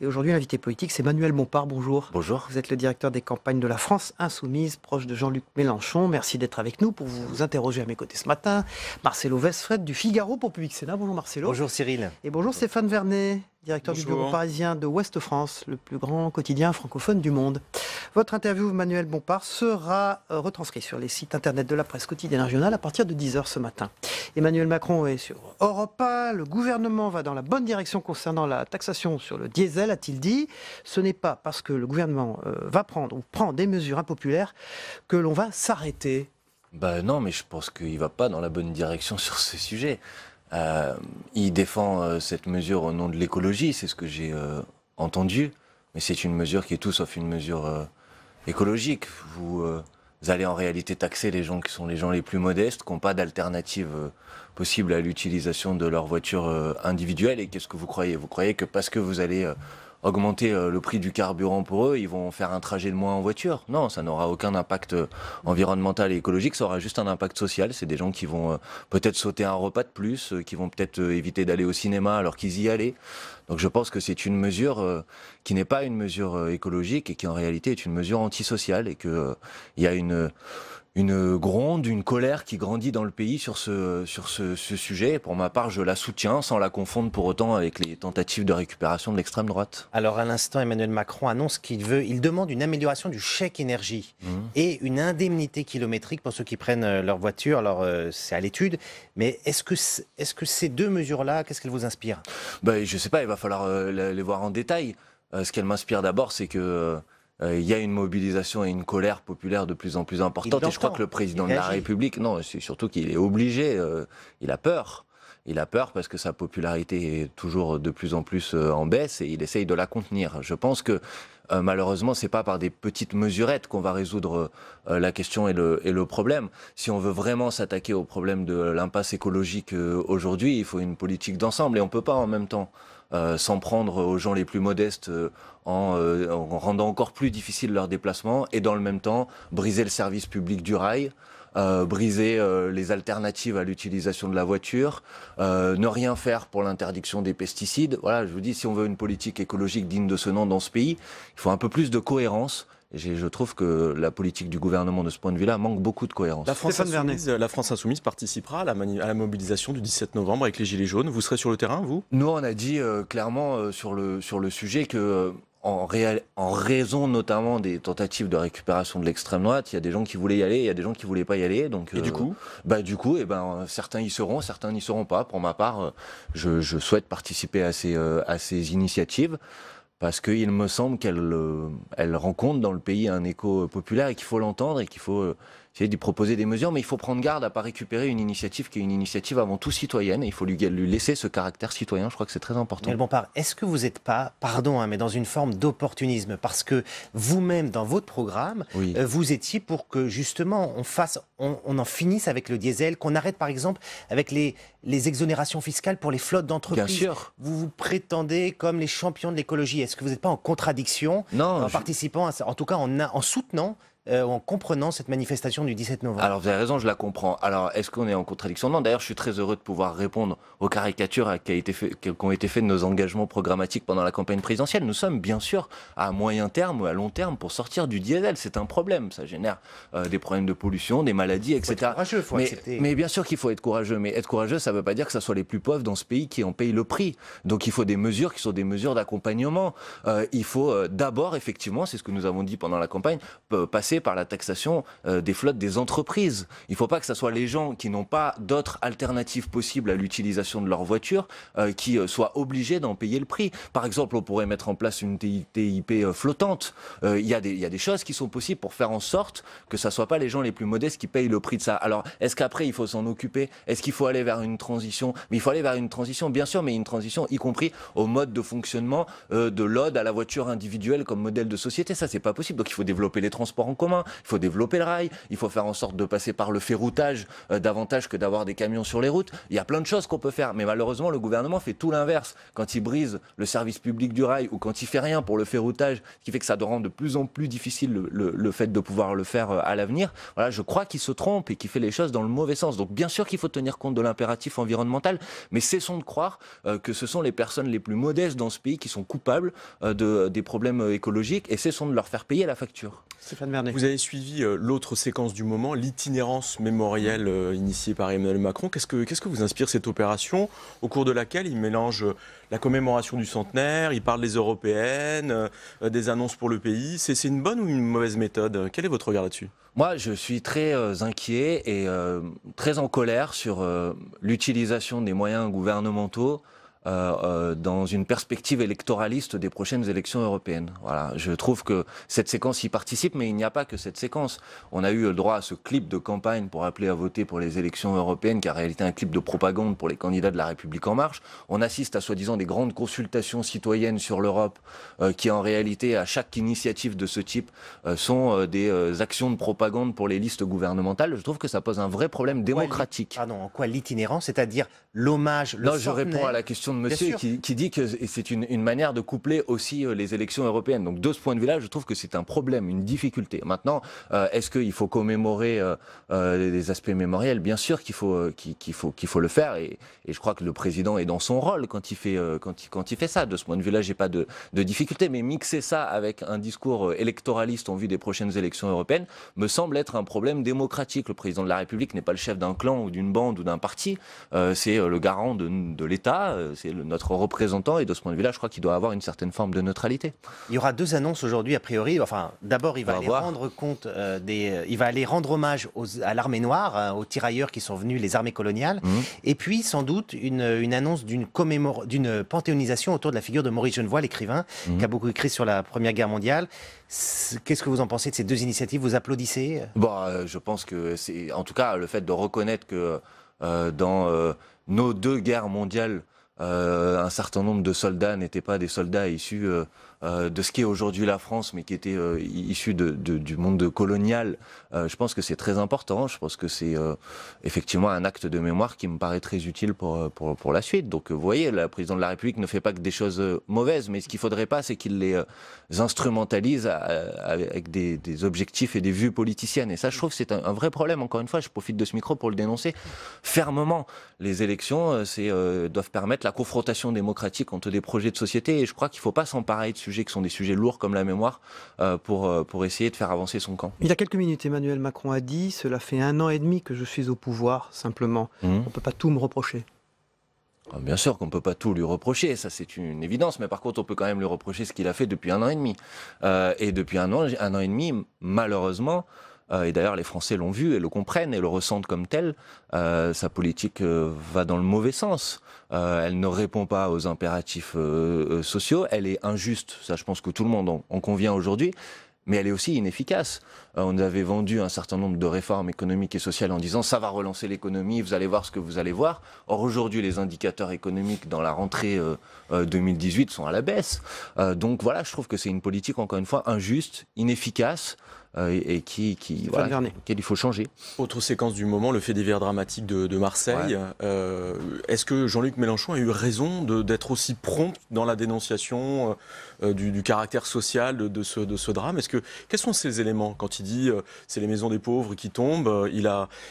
Et aujourd'hui, l'invité politique, c'est Manuel Bompard. Bonjour. Bonjour. Vous êtes le directeur des campagnes de la France Insoumise, proche de Jean-Luc Mélenchon. Merci d'être avec nous pour vous interroger à mes côtés ce matin. Marcelo Westfred du Figaro pour Public Sénat. Bonjour Marcelo. Bonjour Cyril. Et bonjour Stéphane Vernet, directeur du bureau parisien de Ouest France, le plus grand quotidien francophone du monde. Votre interview, Manuel Bompard, sera retranscrite sur les sites internet de la presse quotidienne régionale à partir de 10h ce matin. Emmanuel Macron est sur Europe 1. Le gouvernement va dans la bonne direction concernant la taxation sur le diesel, a-t-il dit. Ce n'est pas parce que le gouvernement va prendre ou prend des mesures impopulaires que l'on va s'arrêter. Non, mais je pense qu'il ne va pas dans la bonne direction sur ce sujet. Il défend cette mesure au nom de l'écologie, c'est ce que j'ai entendu. Mais c'est une mesure qui est tout sauf une mesure écologique. Vous allez en réalité taxer les gens qui sont les gens les plus modestes, qui n'ont pas d'alternative possible à l'utilisation de leur voiture individuelle. Et qu'est-ce que vous croyez? Vous croyez que parce que vous allez augmenter le prix du carburant pour eux, ils vont faire un trajet de moins en voiture? Non, ça n'aura aucun impact environnemental et écologique, ça aura juste un impact social. C'est des gens qui vont peut-être sauter un repas de plus, qui vont peut-être éviter d'aller au cinéma alors qu'ils y allaient. Donc je pense que c'est une mesure qui n'est pas une mesure écologique et qui en réalité est une mesure antisociale et qu'il y a une gronde, une colère qui grandit dans le pays sur ce sujet. Et pour ma part, je la soutiens sans la confondre pour autant avec les tentatives de récupération de l'extrême droite. Alors à l'instant, Emmanuel Macron annonce il demande une amélioration du chèque énergie et une indemnité kilométrique pour ceux qui prennent leur voiture. Alors c'est à l'étude, mais est-ce que ces deux mesures-là, qu'est-ce qu'elles vous inspirent? Je ne sais pas, il va falloir les voir en détail. Ce qu'elle m'inspire d'abord, c'est que il y a une mobilisation et une colère populaire de plus en plus importante. Et je crois que le président de la République, non, c'est surtout qu'il est obligé, il a peur. Il a peur parce que sa popularité est toujours de plus en plus en baisse et il essaye de la contenir. Je pense que malheureusement, c'est pas par des petites mesurettes qu'on va résoudre la question et le problème. Si on veut vraiment s'attaquer au problème de l'impasse écologique aujourd'hui, il faut une politique d'ensemble et on peut pas en même temps s'en prendre aux gens les plus modestes en rendant encore plus difficile leur déplacement et dans le même temps briser le service public du rail, briser les alternatives à l'utilisation de la voiture, ne rien faire pour l'interdiction des pesticides. Voilà, je vous dis, si on veut une politique écologique digne de ce nom dans ce pays, il faut un peu plus de cohérence. Je trouve que la politique du gouvernement de ce point de vue-là manque beaucoup de cohérence. La France Insoumise participera à la mobilisation du 17 novembre avec les Gilets jaunes. Vous serez sur le terrain, vous? Nous, on a dit clairement sur le sujet que en raison notamment des tentatives de récupération de l'extrême droite, il y a des gens qui voulaient y aller, il y a des gens qui voulaient pas y aller. Donc, et du coup certains y seront, certains n'y seront pas. Pour ma part, je souhaite participer à ces initiatives. Parce qu'il me semble qu'elle rencontre dans le pays un écho populaire et qu'il faut l'entendre et qu'il faut essayer d'y proposer des mesures. Mais il faut prendre garde à ne pas récupérer une initiative qui est une initiative avant tout citoyenne. Et il faut lui laisser ce caractère citoyen. Je crois que c'est très important. Bompard, est-ce que vous n'êtes pas, pardon, mais dans une forme d'opportunisme? Parce que vous-même, dans votre programme, vous étiez pour que justement on en finisse avec le diesel, qu'on arrête par exemple avec les exonérations fiscales pour les flottes d'entreprises. Bien sûr. Vous vous prétendez comme les champions de l'écologie. Est-ce que vous n'êtes pas en contradiction en participant, en tout cas en soutenant, en comprenant cette manifestation du 17 novembre? Alors vous avez raison, je la comprends. Alors est-ce qu'on est en contradiction? Non, d'ailleurs je suis très heureux de pouvoir répondre aux caricatures qui ont été faites de nos engagements programmatiques pendant la campagne présidentielle. Nous sommes bien sûr à moyen terme ou à long terme pour sortir du diesel. C'est un problème, ça génère des problèmes de pollution, des maladies, etc. Mais bien sûr qu'il faut être courageux, mais être courageux ça ne veut pas dire que ce soit les plus pauvres dans ce pays qui en payent le prix. Donc il faut des mesures qui sont des mesures d'accompagnement. Il faut d'abord, effectivement, c'est ce que nous avons dit pendant la campagne, passer par la taxation des flottes des entreprises. Il ne faut pas que ce soit les gens qui n'ont pas d'autres alternatives possibles à l'utilisation de leur voiture qui soient obligés d'en payer le prix. Par exemple, on pourrait mettre en place une TIP flottante. Il y a des choses qui sont possibles pour faire en sorte que ce ne soit pas les gens les plus modestes qui payent le prix de ça. Alors, est-ce qu'après, il faut s'en occuper? Est-ce qu'il faut aller vers une transition? Mais il faut aller vers une transition, bien sûr, mais une transition y compris au mode de fonctionnement de l'ode à la voiture individuelle comme modèle de société. Ça, c'est pas possible. Donc, il faut développer les transports en commun, il faut développer le rail, il faut faire en sorte de passer par le ferroutage davantage que d'avoir des camions sur les routes. Il y a plein de choses qu'on peut faire, mais malheureusement le gouvernement fait tout l'inverse. Quand il brise le service public du rail ou quand il fait rien pour le ferroutage, ce qui fait que ça rend de plus en plus difficile le fait de pouvoir le faire à l'avenir, voilà, je crois qu'il se trompe et qu'il fait les choses dans le mauvais sens. Donc bien sûr qu'il faut tenir compte de l'impératif environnemental, mais cessons de croire que ce sont les personnes les plus modestes dans ce pays qui sont coupables des problèmes écologiques, et cessons de leur faire payer la facture. Stéphane Vernet. Vous avez suivi l'autre séquence du moment, l'itinérance mémorielle initiée par Emmanuel Macron. Qu'est-ce que vous inspire cette opération, au cours de laquelle il mélange la commémoration du centenaire, il parle des européennes, des annonces pour le pays. C'est une bonne ou une mauvaise méthode? Quel est votre regard là-dessus? Moi, je suis très inquiet et très en colère sur l'utilisation des moyens gouvernementaux dans une perspective électoraliste des prochaines élections européennes. Voilà, je trouve que cette séquence y participe, mais il n'y a pas que cette séquence. On a eu le droit à ce clip de campagne pour appeler à voter pour les élections européennes, qui est en réalité un clip de propagande pour les candidats de La République En Marche. On assiste à soi-disant des grandes consultations citoyennes sur l'Europe, qui en réalité, à chaque initiative de ce type, sont des actions de propagande pour les listes gouvernementales. Je trouve que ça pose un vrai problème démocratique. Pardon, en quoi l'itinérance, c'est-à-dire l'hommage, le centenaire? Je réponds à la question de monsieur qui dit que c'est une manière de coupler aussi les élections européennes. Donc de ce point de vue-là, je trouve que c'est un problème, une difficulté. Maintenant, est-ce qu'il faut commémorer des aspects mémoriels? Bien sûr qu'il faut le faire, et je crois que le président est dans son rôle quand il fait ça. De ce point de vue-là, j'ai pas de difficulté. Mais mixer ça avec un discours électoraliste en vue des prochaines élections européennes me semble être un problème démocratique. Le président de la République n'est pas le chef d'un clan ou d'une bande ou d'un parti. C'est le garant de l'État. C'est notre représentant, et de ce point de vue-là, je crois qu'il doit avoir une certaine forme de neutralité. Il y aura deux annonces aujourd'hui, a priori. Enfin, d'abord, il va aller rendre compte il va aller rendre hommage à l'armée noire, aux tirailleurs qui sont venus, les armées coloniales, et puis sans doute une annonce d'une panthéonisation autour de la figure de Maurice Genevoix, l'écrivain, qui a beaucoup écrit sur la Première Guerre mondiale. Qu'est-ce que vous en pensez de ces deux initiatives? Vous applaudissez? Je pense que c'est, en tout cas, le fait de reconnaître que dans nos deux guerres mondiales, un certain nombre de soldats n'étaient pas des soldats issus de ce qu'est aujourd'hui la France, mais qui étaient issus du monde colonial. Je pense que c'est très important. Je pense que c'est effectivement un acte de mémoire qui me paraît très utile pour la suite. Donc vous voyez, le président de la République ne fait pas que des choses mauvaises, mais ce qu'il ne faudrait pas, c'est qu'il les instrumentalise avec des objectifs et des vues politiciennes. Et ça, je trouve que c'est un vrai problème. Encore une fois, je profite de ce micro pour le dénoncer fermement. Les élections doivent permettre la confrontation démocratique entre des projets de société, et je crois qu'il ne faut pas s'emparer de sujets qui sont des sujets lourds comme la mémoire pour essayer de faire avancer son camp. Il y a quelques minutes, Emmanuel Macron a dit « Cela fait 1 an et demi que je suis au pouvoir, simplement. On ne peut pas tout me reprocher. » Bien sûr qu'on ne peut pas tout lui reprocher, ça c'est une évidence, mais par contre on peut quand même lui reprocher ce qu'il a fait depuis 1 an et demi. Et depuis un an et demi, malheureusement, et d'ailleurs les Français l'ont vu et le comprennent et le ressentent comme tel, sa politique va dans le mauvais sens. Elle ne répond pas aux impératifs sociaux, elle est injuste, ça je pense que tout le monde en convient aujourd'hui, mais elle est aussi inefficace. On avait vendu un certain nombre de réformes économiques et sociales en disant ça va relancer l'économie, vous allez voir ce que vous allez voir. Or aujourd'hui les indicateurs économiques dans la rentrée 2018 sont à la baisse. Donc voilà, je trouve que c'est une politique encore une fois injuste, inefficace, et auquel il faut changer. Autre séquence du moment, le fait divers dramatique de Marseille. Ouais. Est-ce que Jean-Luc Mélenchon a eu raison d'être aussi prompt dans la dénonciation du caractère social de ce drame? Quels sont ces éléments quand il dit c'est les maisons des pauvres qui tombent?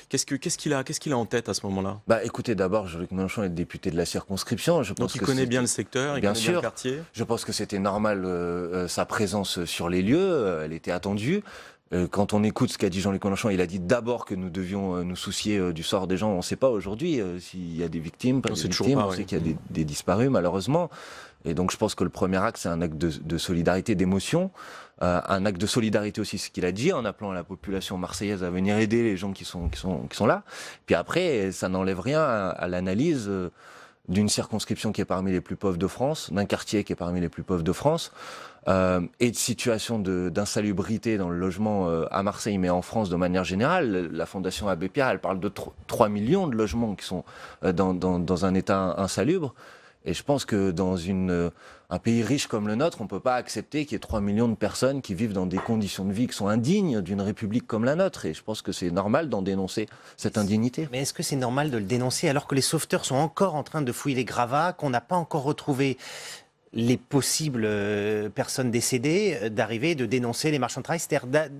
Qu'est-ce qu'il a en tête à ce moment-là? Écoutez, d'abord, Jean-Luc Mélenchon est député de la circonscription. Donc il connaît bien le secteur, il connaît bien le quartier. Je pense que c'était normal sa présence sur les lieux, elle était attendue. Quand on écoute ce qu'a dit Jean-Luc Mélenchon, il a dit d'abord que nous devions nous soucier du sort des gens. On ne sait pas aujourd'hui s'il y a des victimes, pas des victimes. On sait qu'il y a des disparus, malheureusement. Et donc je pense que le premier acte, c'est un acte de solidarité, d'émotion. Un acte de solidarité aussi, ce qu'il a dit, en appelant la population marseillaise à venir aider les gens qui sont là. Puis après, ça n'enlève rien à l'analyse d'une circonscription qui est parmi les plus pauvres de France, d'un quartier qui est parmi les plus pauvres de France, et de situation d'insalubrité dans le logement à Marseille, mais en France de manière générale. La Fondation Abbé Pierre, elle parle de 3 millions de logements qui sont dans un état insalubre. Et je pense que dans un pays riche comme le nôtre, on ne peut pas accepter qu'il y ait 3 millions de personnes qui vivent dans des conditions de vie qui sont indignes d'une république comme la nôtre. Et je pense que c'est normal d'en dénoncer cette indignité. Mais est-ce que c'est normal de le dénoncer alors que les sauveteurs sont encore en train de fouiller les gravats, qu'on n'a pas encore retrouvé les possibles personnes décédées, d'arriver, de dénoncer les marchands de travail,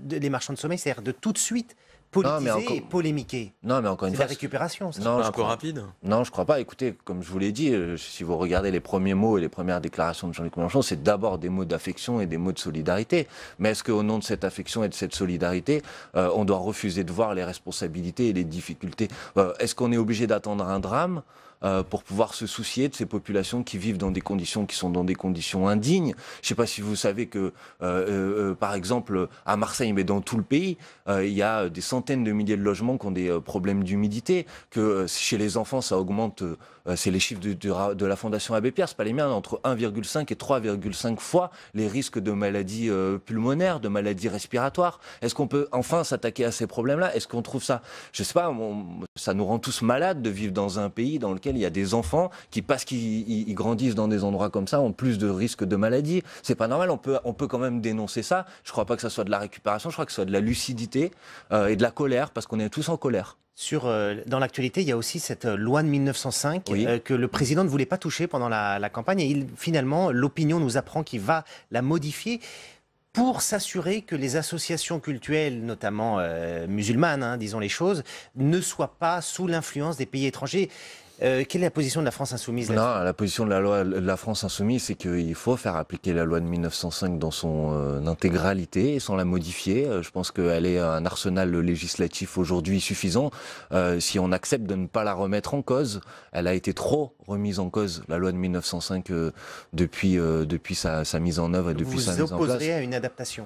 les marchands de sommeil, c'est-à-dire de tout de suite politiser et polémiquer. Non, mais encore une fois, la récupération. C'est un peu rapide. Non, je crois pas. Écoutez, comme je vous l'ai dit, si vous regardez les premiers mots et les premières déclarations de Jean-Luc Mélenchon, c'est d'abord des mots d'affection et des mots de solidarité. Mais est-ce qu'au nom de cette affection et de cette solidarité, on doit refuser de voir les responsabilités et les difficultés? Est-ce qu'on est obligé d'attendre un drame pour pouvoir se soucier de ces populations qui vivent dans des conditions qui sont dans des conditions indignes? Je ne sais pas si vous savez que, par exemple, à Marseille, mais dans tout le pays, il y a des centaines de milliers de logements qui ont des problèmes d'humidité, que chez les enfants, ça augmente, c'est les chiffres de la Fondation Abbé Pierre, c'est pas les miens, entre 1,5 et 3,5 fois les risques de maladies pulmonaires, de maladies respiratoires. Est-ce qu'on peut enfin s'attaquer à ces problèmes-là? Est-ce qu'on trouve ça, je sais pas, ça nous rend tous malades de vivre dans un pays dans lequel il y a des enfants qui, parce qu'ils grandissent dans des endroits comme ça, ont plus de risques de maladies. C'est pas normal, on peut quand même dénoncer ça. Je crois pas que ça soit de la récupération, je crois que ce soit de la lucidité et de la colère, parce qu'on est tous en colère. Dans l'actualité, il y a aussi cette loi de 1905 que le président ne voulait pas toucher pendant la campagne. Et finalement, l'opinion nous apprend qu'il va la modifier pour s'assurer que les associations cultuelles, notamment musulmanes, disons les choses, ne soient pas sous l'influence des pays étrangers. Quelle est la position de la France Insoumise là-dessus? Non, la position de la France Insoumise, c'est qu'il faut faire appliquer la loi de 1905 dans son intégralité et sans la modifier. Je pense qu'elle est un arsenal législatif aujourd'hui suffisant. Si on accepte de ne pas la remettre en cause, elle a été trop remise en cause, la loi de 1905, depuis sa mise en œuvre et depuis sa mise en place. Vous vous opposerez à une adaptation?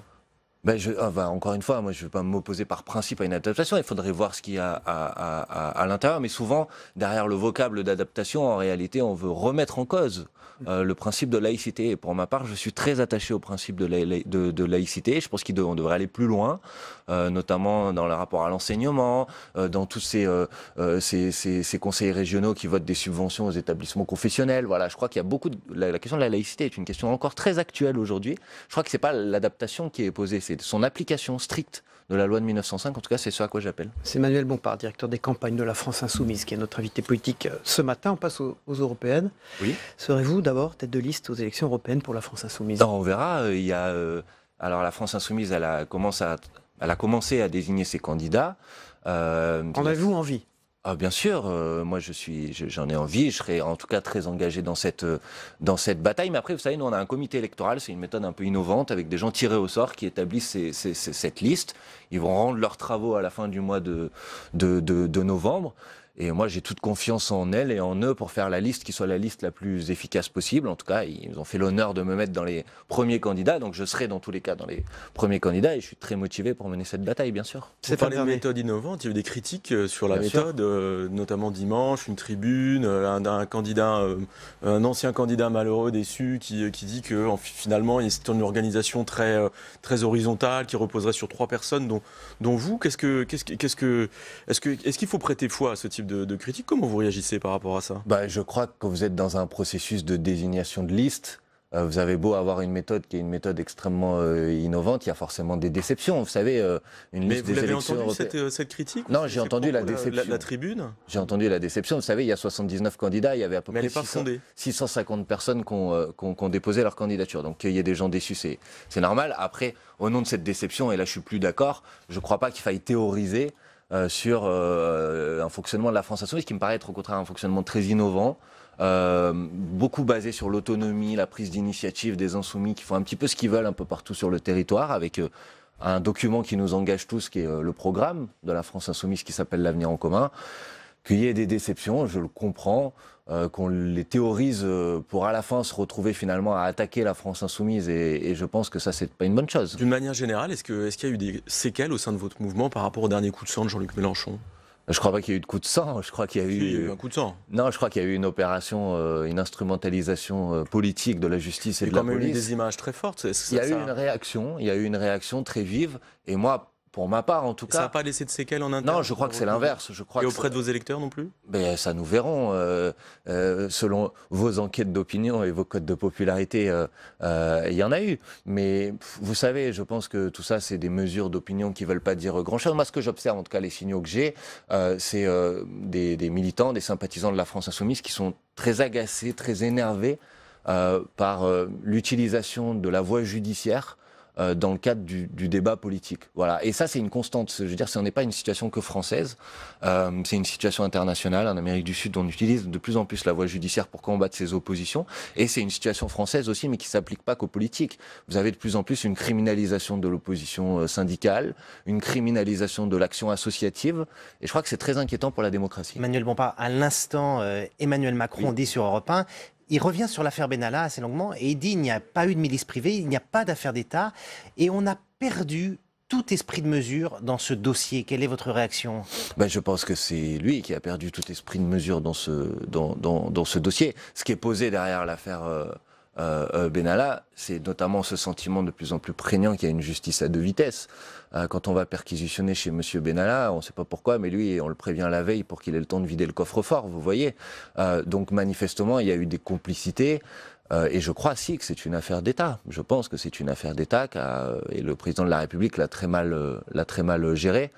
Encore une fois, moi je ne vais pas m'opposer par principe à une adaptation, il faudrait voir ce qu'il y a à l'intérieur, mais souvent, derrière le vocable d'adaptation, en réalité, on veut remettre en cause le principe de laïcité. Et pour ma part, je suis très attaché au principe de laïcité. Je pense qu'on devrait aller plus loin, notamment dans le rapport à l'enseignement, dans tous ces conseillers régionaux qui votent des subventions aux établissements confessionnels. Voilà, je crois qu'il y a beaucoup la question de la laïcité est une question encore très actuelle aujourd'hui. Je crois que c'est pas l'adaptation qui est posée, c'est son application stricte de la loi de 1905. En tout cas, c'est ce à quoi j'appelle. C'est Manuel Bompard, directeur des campagnes de la France Insoumise, qui est notre invité politique ce matin. On passe aux européennes. Oui. Serez-vous d'abord tête de liste aux élections européennes pour la France Insoumise? Non, on verra. Alors la France Insoumise, elle a commencé à désigner ses candidats. En avez-vous envie? Ah, bien sûr, moi j'en ai envie, je serai en tout cas très engagé dans cette bataille. Mais après, vous savez, nous on a un comité électoral, c'est une méthode un peu innovante avec des gens tirés au sort qui établissent cette liste. Ils vont rendre leurs travaux à la fin du mois de novembre. Et moi, j'ai toute confiance en elles et en eux pour faire la liste qui soit la liste la plus efficace possible. En tout cas, ils ont fait l'honneur de me mettre dans les premiers candidats. Donc, je serai dans tous les cas dans les premiers candidats et je suis très motivé pour mener cette bataille, bien sûr. Vous parlez de méthode innovante. Il y a eu des critiques sur la méthode, notamment dimanche, une tribune, un candidat, un ancien candidat malheureux, déçu, qui dit que finalement, c'est une organisation très horizontale qui reposerait sur 3 personnes, dont vous. Est-ce qu'il faut prêter foi à ce type de critiques? Comment vous réagissez par rapport à ça? Je crois que quand vous êtes dans un processus de désignation de liste, vous avez beau avoir une méthode qui est une méthode extrêmement innovante, il y a forcément des déceptions. Vous savez, une liste des élections européennes... Mais vous l'avez entendu cette critique? Non, j'ai entendu la déception. La tribune? J'ai entendu la déception. Vous savez, il y a 79 candidats, il y avait à peu près 650 personnes qui ont déposé leur candidature. Donc qu'il y ait des gens déçus, c'est normal. Après, au nom de cette déception, et là je suis plus d'accord, je ne crois pas qu'il faille théoriser sur un fonctionnement de la France Insoumise qui me paraît être au contraire un fonctionnement très innovant, beaucoup basé sur l'autonomie, la prise d'initiative des insoumis qui font un petit peu ce qu'ils veulent un peu partout sur le territoire avec un document qui nous engage tous qui est le programme de la France Insoumise qui s'appelle l'Avenir en commun. Qu'il y ait des déceptions, je le comprends, qu'on les théorise pour à la fin se retrouver finalement à attaquer la France Insoumise et je pense que ça c'est pas une bonne chose. D'une manière générale, est-ce qu'il y a eu des séquelles au sein de votre mouvement par rapport au dernier coup de sang de Jean-Luc Mélenchon? Je crois pas qu'il y a eu de coup de sang, je crois qu'il y a eu un coup de sang. Non, je crois qu'il y a eu une opération, une instrumentalisation politique de la justice et de la police. Il y a eu des images très fortes. Il y a eu une réaction très vive et moi Pour ma part, en tout cas. Ça n'a pas laissé de séquelles en interne? Non, je crois que c'est l'inverse. Et auprès de vos électeurs non plus? Ben, ça nous verrons. Selon vos enquêtes d'opinion et vos codes de popularité, il y en a eu. Mais vous savez, je pense que tout ça, c'est des mesures d'opinion qui ne veulent pas dire grand-chose. Moi, ce que j'observe, en tout cas, les signaux que j'ai, c'est des militants, des sympathisants de la France Insoumise qui sont très agacés, très énervés par l'utilisation de la voie judiciaire dans le cadre du débat politique. Voilà. Et ça, c'est une constante. Je veux dire, ce n'est pas une situation que française. C'est une situation internationale. En Amérique du Sud, on utilise de plus en plus la voie judiciaire pour combattre ses oppositions. Et c'est une situation française aussi, mais qui ne s'applique pas qu'aux politiques. Vous avez de plus en plus une criminalisation de l'opposition syndicale, une criminalisation de l'action associative. Et je crois que c'est très inquiétant pour la démocratie. Emmanuel Bompard, à l'instant, Emmanuel Macron dit sur Europe 1, il revient sur l'affaire Benalla assez longuement et il dit il n'y a pas eu de milice privée, il n'y a pas d'affaire d'État et on a perdu tout esprit de mesure dans ce dossier. Quelle est votre réaction? Je pense que c'est lui qui a perdu tout esprit de mesure dans ce dossier. Ce qui est posé derrière l'affaire Benalla, c'est notamment ce sentiment de plus en plus prégnant qu'il y a une justice à deux vitesses. Quand on va perquisitionner chez Monsieur Benalla, on ne sait pas pourquoi, mais lui, on le prévient la veille pour qu'il ait le temps de vider le coffre-fort, vous voyez. Donc manifestement, il y a eu des complicités. Et je crois que c'est une affaire d'État. Je pense que c'est une affaire d'État et le président de la République l'a très mal gérée.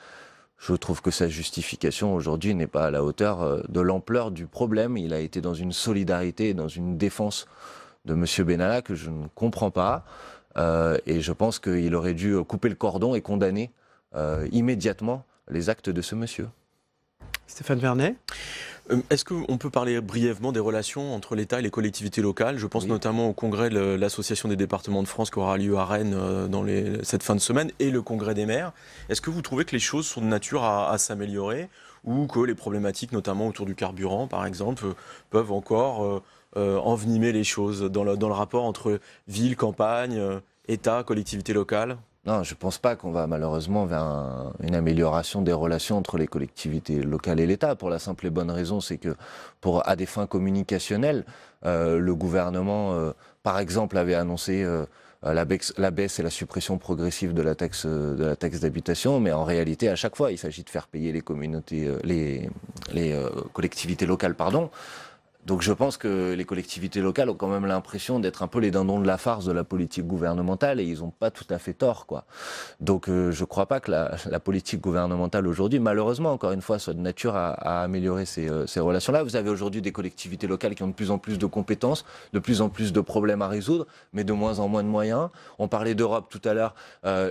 Je trouve que sa justification aujourd'hui n'est pas à la hauteur de l'ampleur du problème. Il a été dans une solidarité, dans une défense de M. Benalla que je ne comprends pas. Et je pense qu'il aurait dû couper le cordon et condamner immédiatement les actes de ce monsieur. Stéphane Vernet. Est-ce qu'on peut parler brièvement des relations entre l'État et les collectivités locales? Je pense notamment au congrès de l'Association des départements de France qui aura lieu à Rennes cette fin de semaine et le congrès des maires. Est-ce que vous trouvez que les choses sont de nature à s'améliorer ou que les problématiques, notamment autour du carburant par exemple, peuvent encore envenimer les choses dans le rapport entre ville, campagne, État, collectivités locales? Non, je ne pense pas qu'on va malheureusement vers une amélioration des relations entre les collectivités locales et l'État, pour la simple et bonne raison, c'est que à des fins communicationnelles, le gouvernement, par exemple, avait annoncé la baisse et la suppression progressive de la taxe d'habitation, mais en réalité, à chaque fois, il s'agit de faire payer les collectivités locales, pardon. Donc je pense que les collectivités locales ont quand même l'impression d'être un peu les dindons de la farce de la politique gouvernementale et ils n'ont pas tout à fait tort, quoi. Donc je ne crois pas que la politique gouvernementale aujourd'hui, malheureusement, encore une fois, soit de nature à améliorer ces relations-là. Vous avez aujourd'hui des collectivités locales qui ont de plus en plus de compétences, de plus en plus de problèmes à résoudre, mais de moins en moins de moyens. On parlait d'Europe tout à l'heure,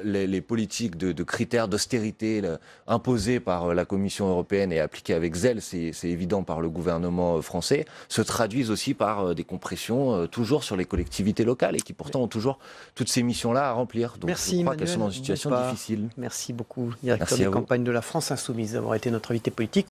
les politiques de critères d'austérité imposés par la Commission européenne et appliqués avec zèle, c'est évident par le gouvernement français, se traduisent aussi par des compressions toujours sur les collectivités locales et qui pourtant ont toujours toutes ces missions-là à remplir. Donc merci, je crois qu'elles sont dans une situation difficile. Merci beaucoup, directeur de campagne de la France Insoumise, d'avoir été notre invité politique.